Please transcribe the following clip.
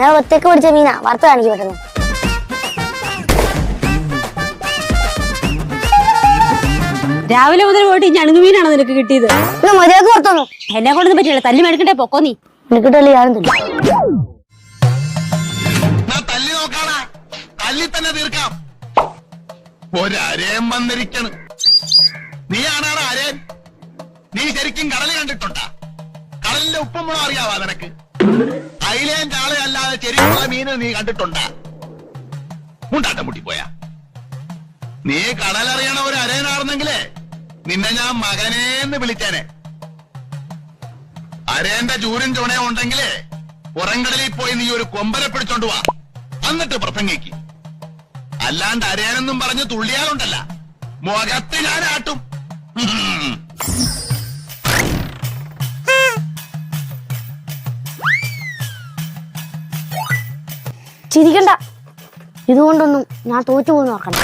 ഞാൻ ഒറ്റക്ക് പിടിച്ച മീനാ, വറുത്ത് കാണിക്കും പെട്ടെന്ന്. രാവിലെ മുതൽ പോയിട്ട് ഞണുങ്ങു മീനാണോ നിനക്ക് കിട്ടിയത്? മര്യാദക്ക് പുറത്തോന്നു. എന്നെ കൊണ്ടൊന്നും പറ്റില്ല, തല്ലി മെടുക്കട്ടെ, പൊക്കോ നീ. എനിക്കിട്ടല്ലേ ഞാനും തല്ലി. തല്ലി നോക്കാടാ, തല്ലി തന്നെ തീർക്കാം. ഒരരേം വന്നിരിക്കണം. നീ ആണാണ് അരേൻ? നീ ശരിക്കും കടല് കണ്ടിട്ടുണ്ടാ? കടലിന്റെ ഉപ്പുമുളക് അറിയാവാ നിനക്ക്? അയിലേൻ ചാളയല്ലാതെ ചെറിയുള്ള മീന് നീ കണ്ടിട്ടുണ്ടാ? മുണ്ടാട്ടം മുട്ടിപ്പോയാ. നീ കടലറിയണ ഒരു അരേനാർന്നെങ്കിലേ നിന്നെ ഞാൻ മകനേന്ന് വിളിച്ചേനെ. അരേന്റെ ചൂരും ചുണയും ഉണ്ടെങ്കിലേ പുറംകടലിൽ പോയി നീ ഒരു കൊമ്പനെ പിടിച്ചോണ്ട് വാ, എന്നിട്ട് പ്രസംഗിക്ക്. അല്ലാണ്ട് അരേനെന്നും പറഞ്ഞ് തുള്ളിയാലുണ്ടല്ല, മുഖത്ത് ഞാൻ ആട്ടും. ചിരിക്കണ്ട, ഇതുകൊണ്ടൊന്നും ഞാൻ തോറ്റു പോകുന്ന നോക്കണ്ട.